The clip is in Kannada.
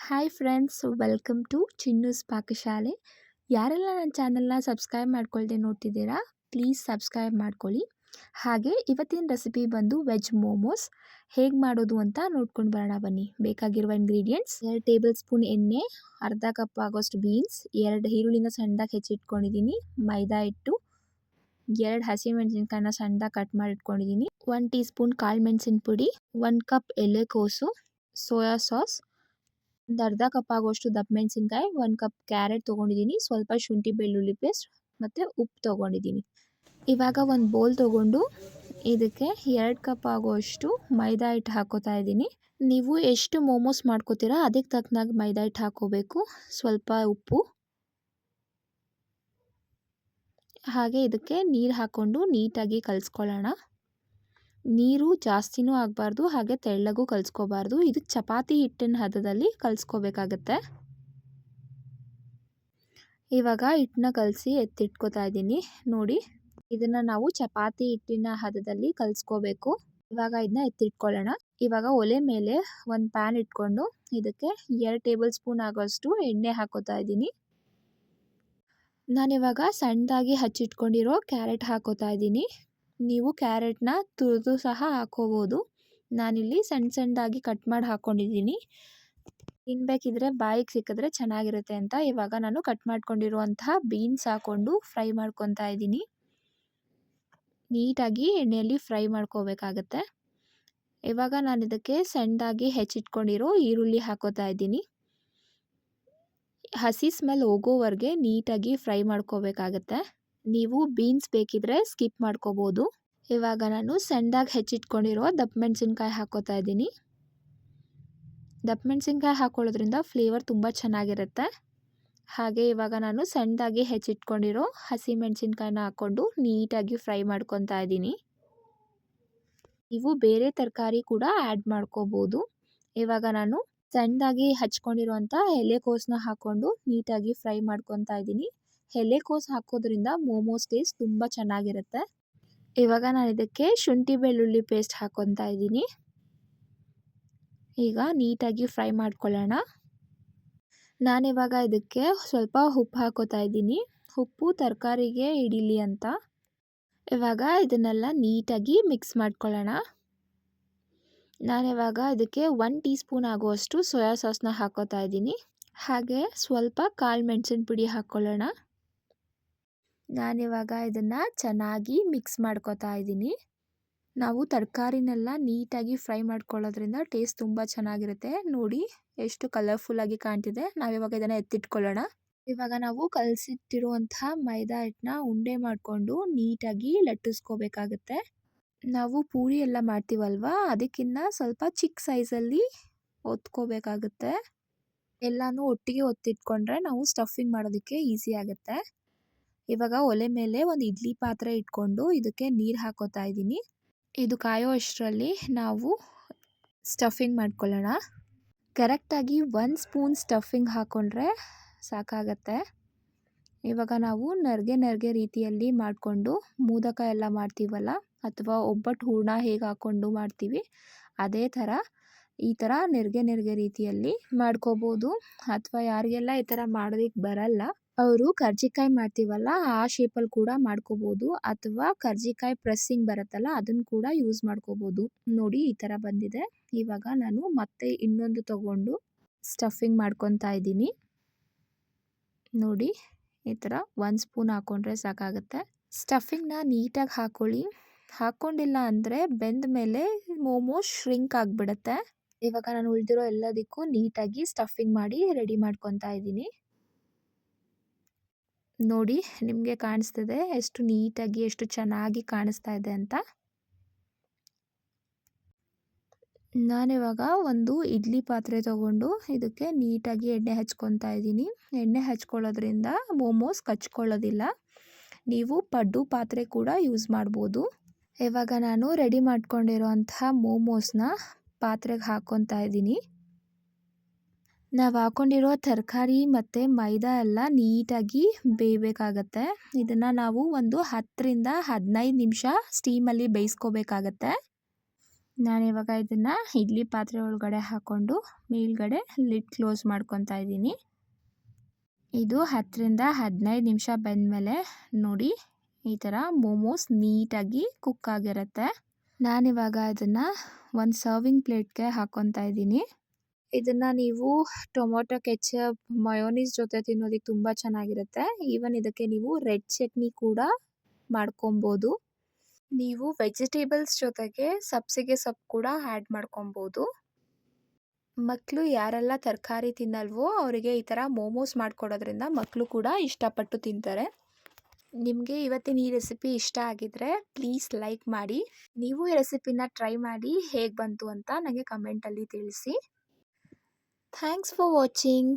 Hi friends, welcome to Chinnu's ಪಾಕಶಾಲೆ. ಯಾರೆಲ್ಲ ನನ್ನ ಚಾನಲ್ನ ಸಬ್ಸ್ಕ್ರೈಬ್ ಮಾಡ್ಕೊಳ್ದೆ ನೋಡ್ತಿದ್ದೀರಾ, ಪ್ಲೀಸ್ ಸಬ್ಸ್ಕ್ರೈಬ್ ಮಾಡ್ಕೊಳ್ಳಿ. ಹಾಗೆ ಇವತ್ತಿನ ರೆಸಿಪಿ ಬಂದು ವೆಜ್ ಮೋಮೋಸ್ ಹೇಗೆ ಮಾಡೋದು ಅಂತ ನೋಡ್ಕೊಂಡು ಬರೋಣ ಬನ್ನಿ. ಬೇಕಾಗಿರುವ ಇಂಗ್ರೀಡಿಯೆಂಟ್ಸ್: 2 ಟೇಬಲ್ ಸ್ಪೂನ್ ಎಣ್ಣೆ, ಅರ್ಧ ಕಪ್ ಆಗೋಷ್ಟು ಬೀನ್ಸ್, 2 ಈರುಳ್ಳಿನ ಸಣ್ಣದಾಗಿ ಹೆಚ್ಚಿಟ್ಕೊಂಡಿದ್ದೀನಿ, ಮೈದಾ ಹಿಟ್ಟು, 2 ಹಸಿಮೆಣಸಿನ್ಕಾಯಿನ ಸಣ್ಣದಾಗಿ ಕಟ್ ಮಾಡಿ ಇಟ್ಕೊಂಡಿದ್ದೀನಿ, 1 ಟೀ ಸ್ಪೂನ್ ಕಾಳು ಮೆಣಸಿನ ಪುಡಿ, 1 ಕಪ್ ಎಲೆಕೋಸು, ಸೋಯಾ ಸಾಸ್, ಒಂದು ಅರ್ಧ ಕಪ್ ಆಗೋಷ್ಟು ದಪ್ಪ ಮೆಣಸಿನ್ಕಾಯಿ, 1 ಕಪ್ ಕ್ಯಾರೆಟ್ ತೊಗೊಂಡಿದ್ದೀನಿ, ಸ್ವಲ್ಪ ಶುಂಠಿ ಬೆಳ್ಳುಳ್ಳಿ ಪೇಸ್ಟ್ ಮತ್ತು ಉಪ್ಪು ತೊಗೊಂಡಿದ್ದೀನಿ. ಇವಾಗ ಒಂದು ಬೌಲ್ ತೊಗೊಂಡು ಇದಕ್ಕೆ 2 ಕಪ್ ಆಗೋಷ್ಟು ಮೈದಾ ಹಿಟ್ಟು ಹಾಕೋತಾ ಇದ್ದೀನಿ. ನೀವು ಎಷ್ಟು ಮೋಮೋಸ್ ಮಾಡ್ಕೋತೀರಾ ಅದಕ್ಕೆ ತಕ್ಕನಾಗಿ ಮೈದಾ ಹಿಟ್ಟು ಹಾಕೋಬೇಕು. ಸ್ವಲ್ಪ ಉಪ್ಪು, ಹಾಗೆ ಇದಕ್ಕೆ ನೀರು ಹಾಕ್ಕೊಂಡು ನೀಟಾಗಿ ಕಲಿಸ್ಕೊಳ್ಳೋಣ. ನೀರು ಜಾಸ್ತಿನೂ ಆಗಬಾರ್ದು, ಹಾಗೆ ತೆಳ್ಳಗೂ ಕಲಿಸ್ಕೋಬಾರ್ದು. ಇದು ಚಪಾತಿ ಹಿಟ್ಟಿನ ಹದದಲ್ಲಿ ಕಲಿಸ್ಕೋಬೇಕಾಗತ್ತೆ. ಇವಾಗ ಹಿಟ್ಟನ್ನ ಕಲಸಿ ಎತ್ತಿಟ್ಕೋತಾ ಇದ್ದೀನಿ. ನೋಡಿ, ಇದನ್ನು ನಾವು ಚಪಾತಿ ಹಿಟ್ಟಿನ ಹದದಲ್ಲಿ ಕಲಿಸ್ಕೋಬೇಕು. ಇವಾಗ ಇದನ್ನ ಎತ್ತಿಟ್ಕೊಳ್ಳೋಣ. ಇವಾಗ ಒಲೆ ಮೇಲೆ ಒಂದು ಪ್ಯಾನ್ ಇಟ್ಕೊಂಡು ಇದಕ್ಕೆ 2 ಟೇಬಲ್ ಸ್ಪೂನ್ ಆಗೋಷ್ಟು ಎಣ್ಣೆ ಹಾಕೋತಾ ಇದ್ದೀನಿ. ನಾನಿವಾಗ ಸಣ್ಣದಾಗಿ ಹಚ್ಚಿಟ್ಕೊಂಡಿರೋ ಕ್ಯಾರೆಟ್ ಹಾಕೋತಾ ಇದ್ದೀನಿ. ನೀವು ಕ್ಯಾರೆಟ್ನ ತುರಿದು ಸಹ ಹಾಕೋಬೋದು. ನಾನಿಲ್ಲಿ ಸಣ್ಣದಾಗಿ ಕಟ್ ಮಾಡಿ ಹಾಕ್ಕೊಂಡಿದ್ದೀನಿ. ತಿನ್ನಬೇಕಿದ್ರೆ ಬಾಯಿಗೆ ಸಿಕ್ಕಿದ್ರೆ ಚೆನ್ನಾಗಿರುತ್ತೆ ಅಂತ ಇವಾಗ ನಾನು ಕಟ್ ಮಾಡ್ಕೊಂಡಿರುವಂತಹ ಬೀನ್ಸ್ ಹಾಕ್ಕೊಂಡು ಫ್ರೈ ಮಾಡ್ಕೊತಾ ಇದ್ದೀನಿ. ನೀಟಾಗಿ ಎಣ್ಣೆಯಲ್ಲಿ ಫ್ರೈ ಮಾಡ್ಕೋಬೇಕಾಗತ್ತೆ. ಇವಾಗ ನಾನು ಇದಕ್ಕೆ ಸಣ್ಣದಾಗಿ ಹೆಚ್ಚಿಟ್ಕೊಂಡಿರೋ ಈರುಳ್ಳಿ ಹಾಕೋತಾ ಇದ್ದೀನಿ. ಹಸಿ ಸ್ಮೆಲ್ ಹೋಗೋವರೆಗೆ ನೀಟಾಗಿ ಫ್ರೈ ಮಾಡ್ಕೋಬೇಕಾಗತ್ತೆ. ನೀವು ಬೀನ್ಸ್ ಬೇಕಿದ್ರೆ ಸ್ಕಿಪ್ ಮಾಡ್ಕೋಬೋದು. ಇವಾಗ ನಾನು ಸಣ್ಣದಾಗಿ ಹೆಚ್ಚಿಟ್ಕೊಂಡಿರೋ ದಪ್ಪ ಮೆಣಸಿನ್ಕಾಯಿ ಹಾಕೋತಾ ಇದ್ದೀನಿ. ದಪ್ಪ ಮೆಣಸಿನ್ಕಾಯಿ ಹಾಕೊಳ್ಳೋದ್ರಿಂದ ಫ್ಲೇವರ್ ತುಂಬ ಚೆನ್ನಾಗಿರುತ್ತೆ. ಹಾಗೆ ಇವಾಗ ನಾನು ಸಣ್ಣದಾಗಿ ಹೆಚ್ಚಿಟ್ಕೊಂಡಿರೋ ಹಸಿ ಮೆಣಸಿನ್ಕಾಯಿನ ಹಾಕ್ಕೊಂಡು ನೀಟಾಗಿ ಫ್ರೈ ಮಾಡ್ಕೊತಾ ಇದ್ದೀನಿ. ನೀವು ಬೇರೆ ತರಕಾರಿ ಕೂಡ ಆ್ಯಡ್ ಮಾಡ್ಕೋಬೋದು. ಇವಾಗ ನಾನು ಸಣ್ಣದಾಗಿ ಹಚ್ಕೊಂಡಿರೋಂಥ ಎಲೆಕೋಸನ್ನ ಹಾಕ್ಕೊಂಡು ನೀಟಾಗಿ ಫ್ರೈ ಮಾಡ್ಕೊತಾ ಇದ್ದೀನಿ. ಎಲೆಕೋಸು ಹಾಕೋದ್ರಿಂದ ಮೋಮೋಸ್ ಟೇಸ್ಟ್ ತುಂಬ ಚೆನ್ನಾಗಿರುತ್ತೆ. ಇವಾಗ ನಾನು ಇದಕ್ಕೆ ಶುಂಠಿ ಬೆಳ್ಳುಳ್ಳಿ ಪೇಸ್ಟ್ ಹಾಕ್ಕೊತಾ ಇದ್ದೀನಿ. ಈಗ ನೀಟಾಗಿ ಫ್ರೈ ಮಾಡ್ಕೊಳ್ಳೋಣ. ನಾನಿವಾಗ ಇದಕ್ಕೆ ಸ್ವಲ್ಪ ಉಪ್ಪು ಹಾಕೋತಾ ಇದ್ದೀನಿ. ಉಪ್ಪು ತರಕಾರಿಗೆ ಹಿಡೀಲಿ ಅಂತ. ಇವಾಗ ಇದನ್ನೆಲ್ಲ ನೀಟಾಗಿ ಮಿಕ್ಸ್ ಮಾಡ್ಕೊಳ್ಳೋಣ. ನಾನಿವಾಗ ಇದಕ್ಕೆ 1 ಟೀ ಸ್ಪೂನ್ ಆಗುವಷ್ಟು ಸೋಯಾ ಸಾಸ್ನ ಹಾಕೋತಾ ಇದ್ದೀನಿ. ಹಾಗೆ ಸ್ವಲ್ಪ ಕಾಳು ಮೆಣಸಿನ ಪುಡಿ ಹಾಕ್ಕೊಳ್ಳೋಣ. ನಾನಿವಾಗ ಇದನ್ನು ಚೆನ್ನಾಗಿ ಮಿಕ್ಸ್ ಮಾಡ್ಕೋತಾ ಇದ್ದೀನಿ. ನಾವು ತರಕಾರಿನೆಲ್ಲ ನೀಟಾಗಿ ಫ್ರೈ ಮಾಡ್ಕೊಳ್ಳೋದ್ರಿಂದ ಟೇಸ್ಟ್ ತುಂಬ ಚೆನ್ನಾಗಿರುತ್ತೆ. ನೋಡಿ ಎಷ್ಟು ಕಲರ್ಫುಲ್ಲಾಗಿ ಕಾಣ್ತಿದೆ. ನಾವಿವಾಗ ಇದನ್ನು ಎತ್ತಿಟ್ಕೊಳ್ಳೋಣ. ಇವಾಗ ನಾವು ಕಲಸಿಟ್ಟಿರುವಂತಹ ಮೈದಾ ಹಿಟ್ಟನ್ನ ಉಂಡೆ ಮಾಡಿಕೊಂಡು ನೀಟಾಗಿ ಲಟ್ಟಿಸ್ಕೋಬೇಕಾಗತ್ತೆ. ನಾವು ಪೂರಿ ಎಲ್ಲ ಮಾಡ್ತೀವಲ್ವ, ಅದಕ್ಕಿಂತ ಸ್ವಲ್ಪ ಚಿಕ್ಕ ಸೈಜಲ್ಲಿ ಒತ್ಕೋಬೇಕಾಗುತ್ತೆ. ಎಲ್ಲನೂ ಒಟ್ಟಿಗೆ ಒತ್ತಿಟ್ಕೊಂಡ್ರೆ ನಾವು ಸ್ಟಫಿಂಗ್ ಮಾಡೋದಕ್ಕೆ ಈಸಿ ಆಗುತ್ತೆ. ಇವಾಗ ಒಲೆ ಮೇಲೆ ಒಂದು ಇಡ್ಲಿ ಪಾತ್ರೆ ಇಟ್ಕೊಂಡು ಇದಕ್ಕೆ ನೀರು ಹಾಕೋತಾ ಇದ್ದೀನಿ. ಇದು ಕಾಯೋ ಅಷ್ಟರಲ್ಲಿ ನಾವು ಸ್ಟಫಿಂಗ್ ಮಾಡ್ಕೊಳ್ಳೋಣ. ಕರೆಕ್ಟಾಗಿ 1 ಸ್ಪೂನ್ ಸ್ಟಫಿಂಗ್ ಹಾಕ್ಕೊಂಡ್ರೆ ಸಾಕಾಗತ್ತೆ. ಇವಾಗ ನಾವು ನರ್ಗೆ ರೀತಿಯಲ್ಲಿ ಮಾಡಿಕೊಂಡು ಮೋದಕ ಎಲ್ಲ ಮಾಡ್ತೀವಲ್ಲ, ಅಥವಾ ಒಬ್ಬಟ್ಟು ಹೂರಣ ಹೇಗೆ ಹಾಕ್ಕೊಂಡು ಮಾಡ್ತೀವಿ ಅದೇ ಥರ ಈ ಥರ ನೆರ್ಗೆ ರೀತಿಯಲ್ಲಿ ಮಾಡ್ಕೋಬೋದು. ಅಥವಾ ಯಾರಿಗೆಲ್ಲ ಈ ಥರ ಮಾಡೋದಕ್ಕೆ ಬರಲ್ಲ ಅವರು ಕರ್ಜಿಕಾಯಿ ಮಾಡ್ತೀವಲ್ಲ ಆ ಶೇಪಲ್ಲಿ ಕೂಡ ಮಾಡ್ಕೋಬೋದು. ಅಥವಾ ಕರ್ಜಿಕಾಯಿ ಪ್ರೆಸ್ಸಿಂಗ್ ಬರುತ್ತಲ್ಲ ಅದನ್ನು ಕೂಡ ಯೂಸ್ ಮಾಡ್ಕೋಬೋದು. ನೋಡಿ ಈ ಥರ ಬಂದಿದೆ. ಇವಾಗ ನಾನು ಮತ್ತೆ ಇನ್ನೊಂದು ತಗೊಂಡು ಸ್ಟಫಿಂಗ್ ಮಾಡ್ಕೊತಾ ಇದ್ದೀನಿ. ನೋಡಿ ಈ ಥರ 1 ಸ್ಪೂನ್ ಹಾಕ್ಕೊಂಡ್ರೆ ಸಾಕಾಗುತ್ತೆ. ಸ್ಟಫಿಂಗ್ನ ನೀಟಾಗಿ ಹಾಕ್ಕೊಳ್ಳಿ. ಹಾಕ್ಕೊಂಡಿಲ್ಲ ಅಂದರೆ ಬೆಂದ ಮೇಲೆ ಮೋಮೋಸ್ ಶ್ರಿಂಕ್ ಆಗಿಬಿಡುತ್ತೆ. ಇವಾಗ ನಾನು ಉಳಿದಿರೋ ಎಲ್ಲದಕ್ಕೂ ನೀಟಾಗಿ ಸ್ಟಫಿಂಗ್ ಮಾಡಿ ರೆಡಿ ಮಾಡ್ಕೊತಾ ಇದ್ದೀನಿ. ನೋಡಿ ನಿಮಗೆ ಕಾಣಿಸ್ತಿದೆ ಎಷ್ಟು ನೀಟಾಗಿ ಎಷ್ಟು ಚೆನ್ನಾಗಿ ಕಾಣಿಸ್ತಾ ಇದೆ ಅಂತ. ನಾನಿವಾಗ ಒಂದು ಇಡ್ಲಿ ಪಾತ್ರೆ ತಗೊಂಡು ಇದಕ್ಕೆ ನೀಟಾಗಿ ಎಣ್ಣೆ ಹಚ್ಕೊತಾ ಇದ್ದೀನಿ. ಎಣ್ಣೆ ಹಚ್ಕೊಳ್ಳೋದ್ರಿಂದ ಮೋಮೋಸ್ ಕಚ್ಕೊಳ್ಳೋದಿಲ್ಲ. ನೀವು ಪಡ್ಡು ಪಾತ್ರೆ ಕೂಡ ಯೂಸ್ ಮಾಡ್ಬೋದು. ಇವಾಗ ನಾನು ರೆಡಿ ಮಾಡ್ಕೊಂಡಿರೋಂತಹ ಮೋಮೋಸ್ನ ಪಾತ್ರೆಗೆ ಹಾಕ್ಕೊತಾ ಇದ್ದೀನಿ. ನಾವು ಹಾಕ್ಕೊಂಡಿರೋ ತರಕಾರಿ ಮತ್ತು ಮೈದಾ ಎಲ್ಲ ನೀಟಾಗಿ ಬೇಯಬೇಕಾಗತ್ತೆ. ಇದನ್ನು ನಾವು ಒಂದು 10 ರಿಂದ 15 ನಿಮಿಷ ಸ್ಟೀಮಲ್ಲಿ ಬೇಯಿಸ್ಕೋಬೇಕಾಗತ್ತೆ. ನಾನಿವಾಗ ಇದನ್ನು ಇಡ್ಲಿ ಪಾತ್ರೆ ಒಳಗಡೆ ಹಾಕ್ಕೊಂಡು ಮೇಲ್ಗಡೆ ಲಿಡ್ ಕ್ಲೋಸ್ ಮಾಡ್ಕೊತಾ ಇದ್ದೀನಿ. ಇದು 10-15 ನಿಮಿಷ ಬೆಂದಮೇಲೆ ನೋಡಿ ಈ ಥರ ಮೋಮೋಸ್ ನೀಟಾಗಿ ಕುಕ್ ಆಗಿರುತ್ತೆ. ನಾನಿವಾಗ ಅದನ್ನು ಒಂದು ಸರ್ವಿಂಗ್ ಪ್ಲೇಟ್ಗೆ ಹಾಕ್ಕೊತಾ ಇದ್ದೀನಿ. ಇದನ್ನು ನೀವು ಟೊಮೊಟೊ ಕೆಚಪ್ ಮಯೋನೀಸ್ ಜೊತೆ ತಿನ್ನೋದಕ್ಕೆ ತುಂಬ ಚೆನ್ನಾಗಿರುತ್ತೆ. ಈವನ್ ಇದಕ್ಕೆ ನೀವು ರೆಡ್ ಚಟ್ನಿ ಕೂಡ ಮಾಡ್ಕೊಬೋದು. ನೀವು ವೆಜಿಟೇಬಲ್ಸ್ ಜೊತೆಗೆ ಸಬ್ಸಿಗೆ ಸೊಪ್ಪು ಕೂಡ ಆ್ಯಡ್ ಮಾಡ್ಕೊಬೋದು. ಮಕ್ಕಳು ಯಾರೆಲ್ಲ ತರಕಾರಿ ತಿನ್ನಲ್ವೋ ಅವರಿಗೆ ಈ ಥರ ಮೋಮೋಸ್ ಮಾಡಿಕೊಡೋದ್ರಿಂದ ಮಕ್ಕಳು ಕೂಡ ಇಷ್ಟಪಟ್ಟು ತಿಂತಾರೆ. ನಿಮಗೆ ಇವತ್ತಿನ ಈ ರೆಸಿಪಿ ಇಷ್ಟ ಆಗಿದ್ರೆ ಪ್ಲೀಸ್ ಲೈಕ್ ಮಾಡಿ. ನೀವು ಈ ರೆಸಿಪಿನ ಟ್ರೈ ಮಾಡಿ ಹೇಗೆ ಬಂತು ಅಂತ ನನಗೆ ಕಮೆಂಟಲ್ಲಿ ತಿಳಿಸಿ. Thanks for watching.